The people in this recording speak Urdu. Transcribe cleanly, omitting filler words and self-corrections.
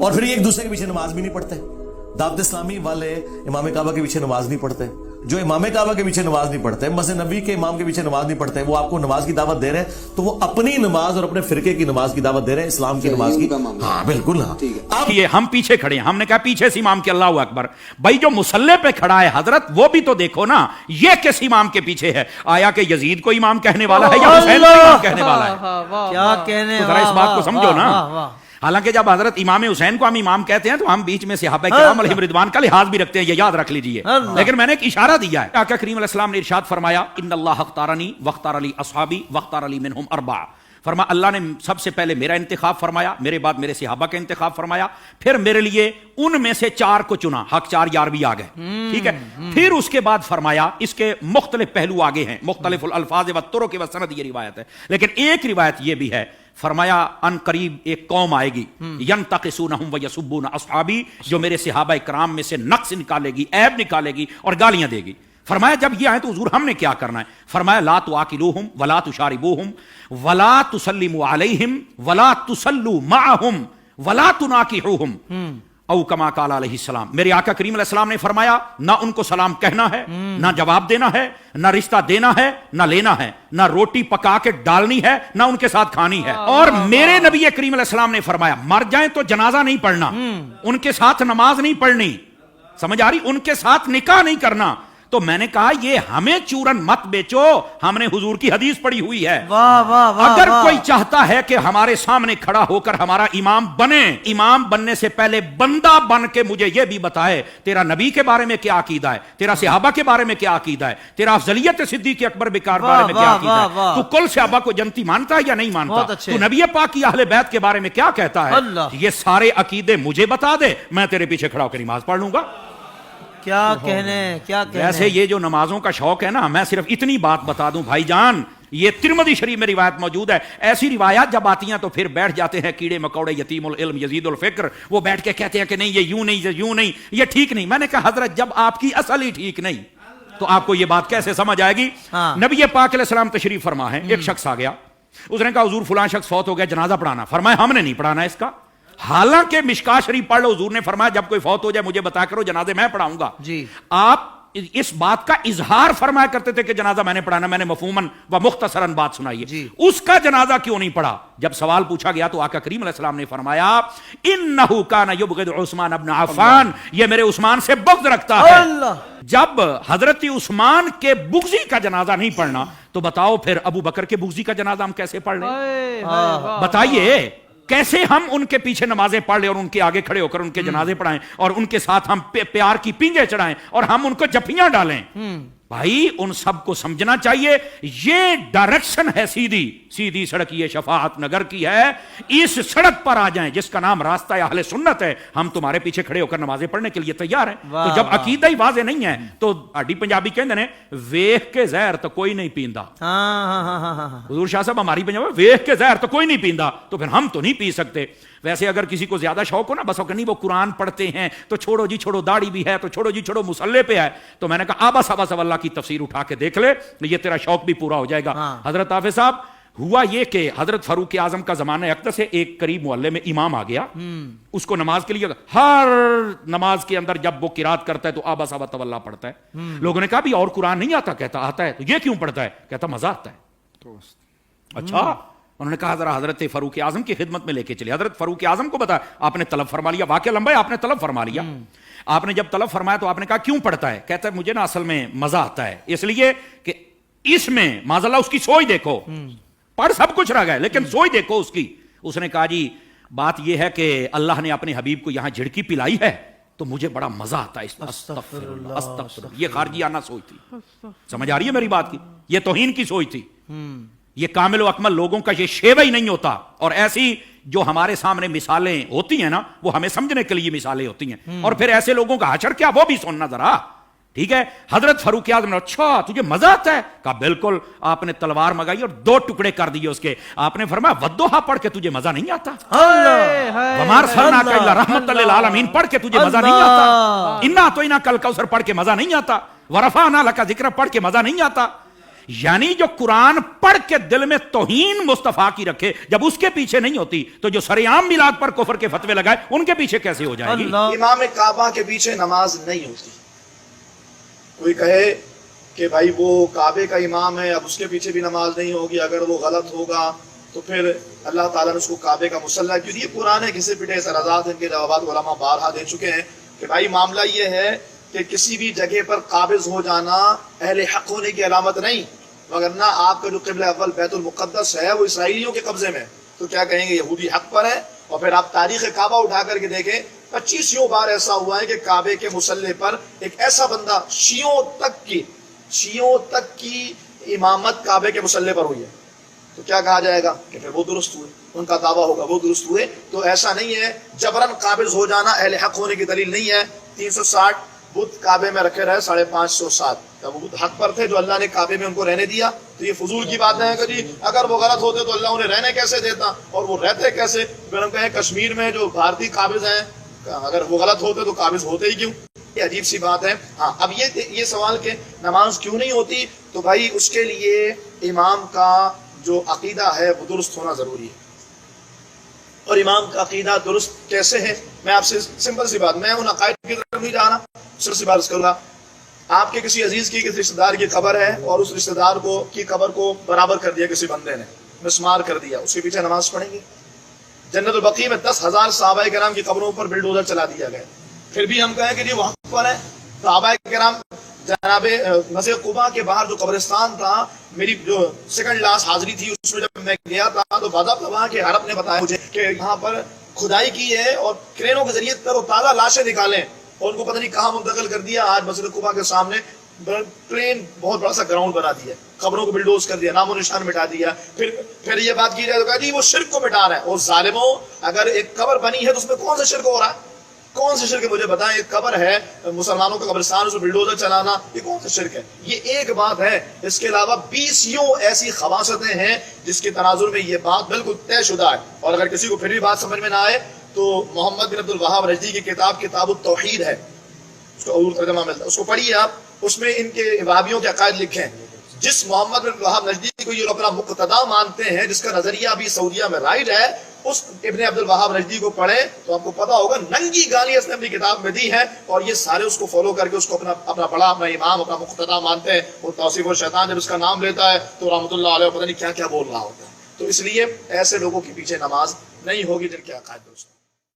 اور پھر ایک دوسرے کے پیچھے نماز بھی نہیں پڑھتے. دعوت اسلامی والے امام کعبہ کے پیچھے نماز نہیں پڑھتے. جو امام کعبہ کے پیچھے نماز نہیں پڑھتے, مسجد نبی کے امام کے پیچھے نماز نہیں پڑھتے, وہ آپ کو نماز کی دعوت دے رہے ہیں تو وہ اپنی نماز اور اپنے فرقے کی نماز کی دعوت دے رہے ہیں, اسلام کی نماز کی. ہاں بالکل. ہاں یہ ہم پیچھے کھڑے ہیں, ہم نے کہا پیچھے سے امام کے اللہ اکبر. بھائی جو مصلی پہ کھڑا ہے حضرت وہ بھی تو دیکھو نا, یہ کس امام کے پیچھے ہے؟ آیا کہ یزید کو امام کہنے والا ہے یا حسین کو امام کہنے والا ہے؟ کیا کہنے, ذرا اس بات کو سمجھو نا. حالانکہ جب حضرت امام حسین کو ہم امام کہتے ہیں تو ہم بیچ میں صحابہ کرام علیہم رضوان کا لحاظ بھی رکھتے ہیں, یہ یاد رکھ لیجئے. لیکن میں نے ایک اشارہ دیا ہے. آقا کریم علیہ السلام نے ارشاد فرمایا ان اللہ اختارنی واختار لی اصحابی واختار لی منہم اربعہ. فرمایا اللہ نے سب سے پہلے میرا انتخاب فرمایا, میرے بعد میرے صحابہ کا انتخاب فرمایا, پھر میرے لیے ان میں سے 4 کو چنا. حق 4 یار بھی آ گئے, ٹھیک ہے. پھر اس کے بعد فرمایا اس کے مختلف پہلو آگے ہیں, مختلف الفاظ و طرق و سند, یہ روایت ہے. لیکن ایک روایت یہ بھی ہے, فرمایا ان قریب ایک قوم آئے گی ینتقصونہم ویسبون اصحابی, جو میرے صحابہ کرام میں سے نقص نکالے گی, عیب نکالے گی اور گالیاں دے گی. فرمایا جب یہ آئے تو حضور ہم نے کیا کرنا ہے؟ فرمایا لا تواکلوہم ولا تشاربوہم ولا تسلموا علیہم ولا تسلوا معہم ولا تناکحوہم او کما قال علیہ السلام. میرے آقا کریم علیہ السلام نے فرمایا نہ ان کو سلام کہنا ہے, نہ جواب دینا ہے, نہ رشتہ دینا ہے, نہ لینا ہے, نہ روٹی پکا کے ڈالنی ہے, نہ ان کے ساتھ کھانی ہے. اور میرے نبی کریم علیہ السلام نے فرمایا مر جائیں تو جنازہ نہیں پڑھنا, ان کے ساتھ نماز نہیں پڑھنی, سمجھ آ رہی, ان کے ساتھ نکاح نہیں کرنا. تو میں نے کہا یہ ہمیں چورن مت بیچو, ہم نے حضور کی حدیث پڑھی ہوئی ہے. اگر کوئی چاہتا ہے کہ ہمارے سامنے کھڑا ہو کر ہمارا امام بنے, امام بننے سے پہلے بندہ بن کے مجھے یہ بھی بتائے تیرا نبی کے بارے میں کیا عقیدہ ہے, تیرا صحابہ کے بارے میں کیا عقیدہ ہے, تیرا افضلیت صدیق اکبر بکار بارے میں کیا عقیدہ ہے, تو کل صحابہ کو جنتی مانتا ہے یا نہیں مانتا, تو نبی پاک کی اہل بیت کے بارے میں کیا کہتا ہے, یہ سارے عقیدے مجھے بتا دے, میں تیرے پیچھے کھڑا ہو کر نماز پڑھ لوں گا. کیا کہنے, کیا کہنے. ویسے یہ جو نمازوں کا شوق ہے نا, میں صرف اتنی بات بتا دوں بھائی جان, یہ ترمذی شریف میں روایت موجود ہے. ایسی روایات جب آتی ہیں تو پھر بیٹھ جاتے ہیں کیڑے مکوڑے, یتیم العلم یزید الفکر, وہ بیٹھ کے کہتے ہیں کہ نہیں یہ یوں نہیں, یہ یوں نہیں, یہ ٹھیک نہیں. میں نے کہا حضرت جب آپ کی اصل ہی ٹھیک نہیں تو آپ کو یہ بات کیسے سمجھ آئے گی؟ نبی پاک علیہ السلام تشریف فرما ہے, ایک شخص آ گیا, اس نے کہا حضور فلاں شخص فوت ہو گیا, جنازہ پڑھانا. فرمایا ہم نے نہیں پڑھانا اس کا, حالانکہ مشکاہ شریف پڑھ لو, حضور نے فرمایا جب کوئی فوت ہو جائے مجھے بتا کرو, جنازے میں پڑھاؤں گا. جی آپ اس بات کا اظہار فرمایا کرتے تھے کہ جنازہ میں نے پڑھانا, میں نے مفہوماً و مختصراً بات سنائی ہے. اس کا جنازہ کیوں نہیں پڑھا؟ جب سوال پوچھا گیا تو آقا کریم علیہ السلام نے فرمایا انہ کان یبغض عثمان ابن عفان, یہ میرے عثمان سے بغض رکھتا ہے. جب حضرت عثمان کے بغضی کا جنازہ نہیں پڑھنا تو بتاؤ پھر ابو بکر کے بغضی کا جنازہ ہم کیسے پڑھ لیں؟ بتائیے کیسے ہم ان کے پیچھے نمازیں پڑھ لیں اور ان کے آگے کھڑے ہو کر ان کے جنازے پڑھائیں اور ان کے ساتھ ہم پیار کی پینگیں چڑھائیں اور ہم ان کو جفیاں ڈالیں؟ بھائی ان سب کو سمجھنا چاہیے یہ ڈائریکشن ہے سیدھی سیدھی سڑک, یہ شفاعت نگر کی ہے, اس سڑک پر آ جائیں جس کا نام راستہ اہل سنت ہے, ہم تمہارے پیچھے کھڑے ہو کر نمازیں پڑھنے کے لیے تیار ہیں. تو جب عقیدہ ہی واضح نہیں ہے تو آڈی پنجابی کہندے نے ویکھ کے زہر تو کوئی نہیں پیندا. حضور شاہ صاحب ہماری پنجابی ویکھ کے زہر تو کوئی نہیں پیندا, تو پھر ہم تو نہیں پی سکتے. ویسے اگر کسی کو زیادہ شوق ہو نا, بس نہیں وہ قرآن پڑھتے ہیں تو چھوڑو جی چھوڑو, داڑھی بھی ہے تو چھوڑو جی چھوڑو, مصلی پہ ہے, تو میں نے کہا آبا صاحب اللہ کی تفسیر اٹھا کے دیکھ لے, یہ تیرا شوق بھی پورا ہو جائے گا. حضرت حافظ صاحب ہوا یہ کہ حضرت فاروق اعظم کا زمانہ اقدس ہے, ایک قریب محلے میں امام آ گیا, اس کو نماز کے لیے ہر نماز کے اندر جب وہ قرات کرتا ہے تو آبا صاحب تولا پڑھتا ہے. لوگوں نے کہا بھی اور قرآن نہیں آتا؟ کہتا آتا ہے. تو یہ کیوں پڑھتا ہے؟ کہتا مزہ آتا ہے. اچھا, انہوں نے کہا ذرا حضرت فاروق اعظم کی خدمت میں لے کے چلے. حضرت فاروق اعظم کو بتا آپ نے طلب فرما لیا, واقعہ لمبا ہے, آپ نے طلب فرما لیا. آپ نے جب طلب فرمایا تو آپ نے کہا کیوں پڑھتا ہے؟ کہتا ہے مجھے نا اصل میں مزہ آتا ہے, اس لیے کہ اس میں معاذ اللہ اس کی سوچ دیکھو, پڑھ سب کچھ رہ گئے لیکن سوچ دیکھو اس کی. اس نے کہا جی بات یہ ہے کہ اللہ نے اپنے حبیب کو یہاں جھڑکی پلائی ہے تو مجھے بڑا مزہ آتا ہے. استغفر اللہ استغفر اللہ, یہ خارجی آنا سوچ تھی. سمجھ آ رہی ہے میری بات کی؟ یہ توہین کی سوچ تھی. یہ کامل و اکمل لوگوں کا یہ شیوہ ہی نہیں ہوتا. اور ایسی جو ہمارے سامنے مثالیں ہوتی ہیں نا, وہ ہمیں سمجھنے کے لیے مثالیں ہوتی ہیں, اور پھر ایسے لوگوں کا حشر کیا وہ بھی سننا ذرا. ٹھیک ہے, حضرت فاروق اعظم نے اچھا تجھے مزہ آتا ہے؟ کہا بالکل. آپ نے تلوار منگائی اور 2 ٹکڑے کر دیے اس کے. آپ نے فرمایا ودوحا پڑھ کے تجھے مزہ نہیں آتا؟ وما ارسلناک الا رحمۃ للعالمین پڑھ کے تجھے مزہ نہیں آتا؟ انا اعطیناک الکوثر پڑھ کے مزہ نہیں آتا؟ ورفعنا لک ذکرک پڑھ کے مزہ نہیں آتا؟ یعنی جو قرآن پڑھ کے دل میں توہین مصطفیٰ کی رکھے جب اس کے پیچھے نہیں ہوتی تو جو سرعام میلاد پر کفر کے فتوے لگائے ان کے پیچھے کیسے ہو جائے گی؟ اللہ امام کعبہ کے پیچھے نماز نہیں ہوتی. کوئی کہے کہ بھائی وہ کعبے کا امام ہے اب اس کے پیچھے بھی نماز نہیں ہوگی, اگر وہ غلط ہوگا تو پھر اللہ تعالیٰ نے اس کو کعبے کا مصلی کیوں. یہ پرانے کسی پٹے سرازات ان کے جوابات علماء بارہا دے چکے ہیں کہ بھائی معاملہ یہ ہے کہ کسی بھی جگہ پر قابض ہو جانا اہل حق ہونے کی علامت نہیں, وگرنہ آپ کا جو قبلہ اول بیت المقدس ہے وہ اسرائیلیوں کے قبضے میں, تو کیا کہیں گے یہودی حق پر ہے. اور پھر آپ تاریخ کعبہ اٹھا کر کے دیکھیں 25 بار ایسا ہوا ہے کہ کعبے کے مصلی پر ایک ایسا بندہ شیعوں تک کی امامت کعبے کے مصلی پر ہوئی ہے, تو کیا کہا جائے گا کہ پھر وہ درست ہوئے, ان کا دعویٰ ہوگا وہ درست ہوئے. تو ایسا نہیں ہے, جبرن قابض ہو جانا اہل حق ہونے کی دلیل نہیں ہے. 360 بت کعبے میں رکھے رہے 550 جب وہ بت حق پر تھے جو اللہ نے کعبے میں ان کو رہنے دیا, تو یہ فضول کی بات ہے کہ جی اگر وہ غلط ہوتے تو اللہ انہیں رہنے کیسے دیتا اور وہ رہتے کیسے. پھر ہم کہیں کشمیر میں جو بھارتی قابض ہیں اگر وہ غلط ہوتے تو قابض ہوتے ہی کیوں, یہ عجیب سی بات ہے. ہاں اب یہ سوال کہ نماز کیوں نہیں ہوتی, تو بھائی اس کے لیے امام کا جو عقیدہ ہے وہ درست ہونا ضروری ہے. اور امام کا عقیدہ درست کیسے ہے, میں آپ سے سمپل سی بات, میں ان عقائد کی طرف نہیں جا رہا, سر سی بات کروں گا. آپ کے کسی عزیز کی کسی رشتہ دار کی قبر ہے اور اس رشتہ دار کی قبر کو برابر کر دیا کسی بندے نے, مسمار کر دیا, اس کے پیچھے نماز پڑھیں گے. جنت البقیع میں 10,000 صحابہ کرام کی قبروں پر بلڈوزر چلا دیا گیا, پھر بھی ہم کہیں کہ یہ وہاں پر ہے. صحابہ کرام جناب مسجد قباء کے باہر جو قبرستان تھا, میری جو سیکنڈ لاسٹ حاضری تھی اس میں جب میں گیا تھا تو باضابطہ وہاں کے عرب نے بتایا مجھے کہ یہاں پر کھدائی کی ہے اور کرینوں کے ذریعے تر و تازہ لاشیں نکالیں, اور ان کو پتہ نہیں کہاں منتقل کر دیا. آج مسجد قباء کے سامنے پلین بہت بڑا سا گراؤنڈ بنا دیا, قبروں کو بلڈوز کر دیا, نام و نشان مٹا دیا. پھر یہ بات کی جائے تو کہا جی وہ شرک کو مٹا رہا ہے. اور ظالموں, اگر ایک قبر بنی ہے تو اس میں کون سا شرک ہو رہا ہے, کون سے شرک ہے مجھے بتائیں. ایک قبر ہے مسلمانوں کا قبرستان, اس میں بلڈوزر چلانا, یہ کون سا شرک ہے؟ یہ ایک بات ہے. اس کے علاوہ 20 ایسی خواصتیں ہیں جس کے تناظر میں یہ بات بالکل طے شدہ ہے. اور اگر کسی کو پھر بھی بات سمجھ میں نہ آئے تو محمد بن عبد الوہاب نجدی کی کتاب التوحید ہے, اس کا اردو ترجمہ ملتا ہے, اس کو پڑھیے آپ. اس میں ان کے وہابیوں کے عقائد لکھے ہیں. جس محمد بن عبد الوہاب نجدی کو یہ لوگ اپنا مقتدا مانتے ہیں, جس کا نظریہ بھی سعودیہ میں رائج ہے, اس ابن عبد الوہاب نجدی کو پڑھیں تو آپ کو پتا ہوگا ننگی گالی اس نے اپنی کتاب میں دی ہے, اور یہ سارے اس کو فالو کر کے اس کو اپنا بڑا, اپنا امام, اپنا مقتدا مانتے ہیں. اور توصیف الشیطان جب اس کا نام لیتا ہے تو رحمۃ اللہ علیہ پتہ نہیں کیا کیا بول رہا ہوتا ہے. تو اس لیے ایسے لوگوں کے پیچھے نماز نہیں ہوگی جن کے عقائد درست